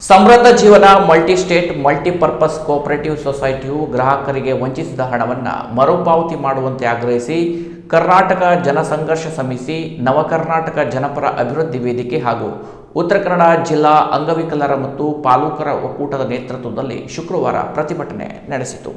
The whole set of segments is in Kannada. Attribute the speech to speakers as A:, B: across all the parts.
A: ಸಮೃದ್ಧ ಜೀವನ ಮಲ್ಟಿ ಸ್ಟೇಟ್ ಮಲ್ಟಿಪರ್ಪಸ್ ಕೋಆಪರೇಟಿವ್ ಸೊಸೈಟಿಯು ಗ್ರಾಹಕರಿಗೆ ವಂಚಿಸಿದ ಹಣವನ್ನು ಮರುಪಾವತಿ ಮಾಡುವಂತೆ ಆಗ್ರಹಿಸಿ ಕರ್ನಾಟಕ ಜನಸಂಘರ್ಷ ಸಮಿತಿ, ನವಕರ್ನಾಟಕ ಜನಪರ ಅಭಿವೃದ್ಧಿ ವೇದಿಕೆ ಹಾಗೂ ಉತ್ತರ ಕನ್ನಡ ಜಿಲ್ಲಾ ಅಂಗವಿಕಲರ ಮತ್ತು ಪಾಲುಕರ ಒಕ್ಕೂಟದ ನೇತೃತ್ವದಲ್ಲಿ ಶುಕ್ರವಾರ ಪ್ರತಿಭಟನೆ ನಡೆಸಿತು.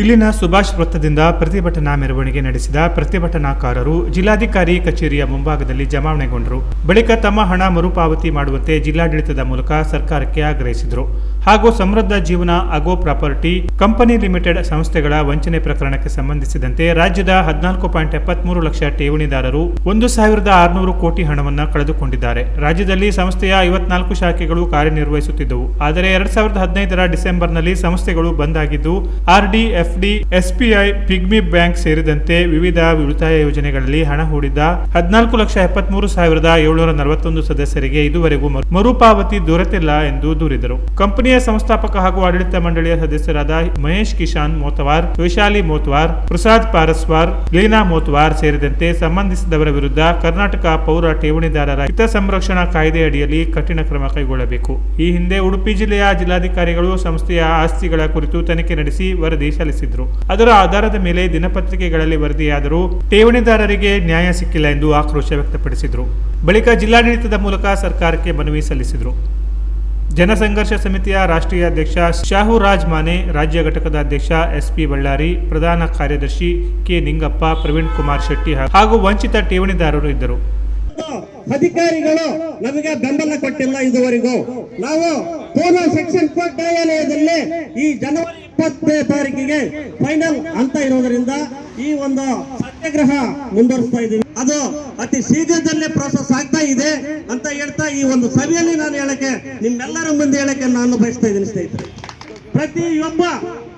B: ಇಲ್ಲಿನ ಸುಭಾಷ್ ವೃತ್ತದಿಂದ ಪ್ರತಿಭಟನಾ ಮೆರವಣಿಗೆ ನಡೆಸಿದ ಪ್ರತಿಭಟನಾಕಾರರು ಜಿಲ್ಲಾಧಿಕಾರಿ ಕಚೇರಿಯ ಮುಂಭಾಗದಲ್ಲಿ ಜಮಾವಣೆಗೊಂಡರು. ಬಳಿಕ ತಮ್ಮ ಹಣ ಮರುಪಾವತಿ ಮಾಡುವಂತೆ ಜಿಲ್ಲಾಡಳಿತದ ಮೂಲಕ ಸರ್ಕಾರಕ್ಕೆ ಆಗ್ರಹಿಸಿದರು. ಹಾಗೂ ಸಮೃದ್ಧ ಜೀವನ ಆಗೋ ಪ್ರಾಪರ್ಟಿ ಕಂಪನಿ ಲಿಮಿಟೆಡ್ ಸಂಸ್ಥೆಗಳ ವಂಚನೆ ಪ್ರಕರಣಕ್ಕೆ ಸಂಬಂಧಿಸಿದಂತೆ ರಾಜ್ಯದ 14.73 ಲಕ್ಷ ಠೇವಣಿದಾರರು 1,600 ಕೋಟಿ ಹಣವನ್ನು ಕಳೆದುಕೊಂಡಿದ್ದಾರೆ. ರಾಜ್ಯದಲ್ಲಿ ಸಂಸ್ಥೆಯ 54 ಶಾಖೆಗಳು ಕಾರ್ಯನಿರ್ವಹಿಸುತ್ತಿದ್ದವು. ಆದರೆ 2015ರ ಡಿಸೆಂಬರ್ನಲ್ಲಿ ಸಂಸ್ಥೆಗಳು ಬಂದ್ ಆಗಿದ್ದು RD, FD, SBI, pigmy bank ಸೇರಿದಂತೆ ವಿವಿಧ ಉಳಿತಾಯ ಯೋಜನೆಗಳಲ್ಲಿ ಹಣ ಹೂಡಿದ್ದ 14,73,741 ಸದಸ್ಯರಿಗೆ ಇದುವರೆಗೂ ಮರುಪಾವತಿ ದೊರೆತಿಲ್ಲ ಎಂದು ದೂರಿದರು. ಕಂಪನಿಯ ಸಂಸ್ಥಾಪಕ ಹಾಗೂ ಆಡಳಿತ ಮಂಡಳಿಯ ಸದಸ್ಯರಾದ ಮಹೇಶ್ ಕಿಶಾನ್ ಮೋತವಾರ್, ವೈಶಾಲಿ ಮೋತವಾರ್, ಪ್ರಸಾದ್ ಪಾರಸ್ವಾರ್, ಲೀನಾ ಮೋತವಾರ್ ಸೇರಿದಂತೆ ಸಂಬಂಧಿಸಿದವರ ವಿರುದ್ಧ ಕರ್ನಾಟಕ ಪೌರ ಠೇವಣಿದಾರರ ಹಿತ ಸಂರಕ್ಷಣಾ ಕಾಯ್ದೆ ಅಡಿಯಲ್ಲಿ ಕಠಿಣ ಕ್ರಮ ಕೈಗೊಳ್ಳಬೇಕು. ಈ ಹಿಂದೆ ಉಡುಪಿ ಜಿಲ್ಲೆಯ ಜಿಲ್ಲಾಧಿಕಾರಿಗಳು ಸಂಸ್ಥೆಯ ಆಸ್ತಿಗಳ ಕುರಿತು ತನಿಖೆ ನಡೆಸಿ ವರದಿ ಸಲ್ಲಿಸಿದ್ರು. ಅದರ ಆಧಾರದ ಮೇಲೆ ದಿನಪತ್ರಿಕೆಗಳಲ್ಲಿ ವರದಿಯಾದರೂ ಠೇವಣಿದಾರರಿಗೆ ನ್ಯಾಯ ಸಿಕ್ಕಿಲ್ಲ ಎಂದು ಆಕ್ರೋಶ ವ್ಯಕ್ತಪಡಿಸಿದರು. ಬಳಿಕ ಜಿಲ್ಲಾಡಳಿತದ ಮೂಲಕ ಸರ್ಕಾರಕ್ಕೆ ಮನವಿ ಸಲ್ಲಿಸಿದರು. ಜನಸಂಘರ್ಷ ಸಮಿತಿಯ ರಾಷ್ಟ್ರೀಯ ಅಧ್ಯಕ್ಷ ಶಾಹುರಾಜ್ ಮಾನೆ, ರಾಜ್ಯ ಘಟಕದ ಅಧ್ಯಕ್ಷ ಎಸ್ಪಿ ಬಳ್ಳಾರಿ, ಪ್ರಧಾನ ಕಾರ್ಯದರ್ಶಿ ಕೆ ನಿಂಗಪ್ಪ, ಪ್ರವೀಣ್ ಕುಮಾರ್ ಶೆಟ್ಟಿ ಹಾಗೂ ವಂಚಿತ ಠೇವಣಿದಾರರು ಇದ್ದರು.
C: ಅಧಿಕಾರಿಗಳು ನಮಗೆ ಬೆಂಬಲ ಕೊಟ್ಟಿಲ್ಲ. ಇದುವರೆಗೂ ನಾವು ಪೂರ್ವ ಸೆಕ್ಷನ್ ಕೋರ್ಟ್ ನ್ಯಾಯಾಲಯದಲ್ಲಿ ಈ ಜನವರಿ 20ನೇ ತಾರೀಕಿಗೆ ಫೈನಲ್ ಅಂತ ಇರೋದ್ರಿಂದ ಈ ಒಂದು ಸತ್ಯಾಗ್ರಹ ಮುಂದುವರಿಸ್ತಾ ಇದ್ದೀವಿ. ಅದು ಅತಿ ಶೀಘ್ರದಲ್ಲೇ ಪ್ರೋಸೆಸ್ ಆಗ್ತಾ ಇದೆ ಅಂತ ಹೇಳ್ತಾ ಈ ಒಂದು ಸಭೆಯಲ್ಲಿ ನಾನು ಹೇಳಕ್ಕೆ, ನಿಮ್ಮೆಲ್ಲರ ಮುಂದೆ ಹೇಳಕ್ಕೆ ನಾನು ಬಯಸ್ತಾ ಇದ್ದೀನಿ. ಸ್ನೇಹಿತರೆ, ಪ್ರತಿಯೊಬ್ಬ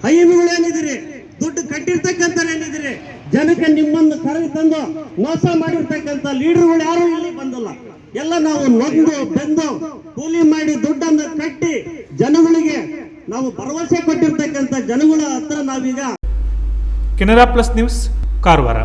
C: ಹೈನುಗಳು ಏನಿದ್ದೀರಿ, ದುಡ್ಡು ಕಟ್ಟಿರ್ತಕ್ಕಂಥ ಏನಿದ್ದೀರಿ, ಜನಕ್ಕೆ ನಿಮ್ಮನ್ನು ಕರೆದು ತಂದು ಮೋಸ ಮಾಡಿರ್ತಕ್ಕಂಥ ಲೀಡರ್ಗಳು ಯಾರು ಇಲ್ಲಿ ಬಂದಲ್ಲ. ಎಲ್ಲ ನಾವು ನೊಂದು ಬೆಂದು ಕೂಲಿ ಮಾಡಿ ದುಡ್ಡನ್ನು ಕಟ್ಟಿ ಜನಗಳಿಗೆ ನಾವು ಭರವಸೆ ಕೊಟ್ಟಿರ್ತಕ್ಕಂಥ ಜನಗಳ ಹತ್ರ ನಾವೀಗ.
B: Canara plus news, Karwar.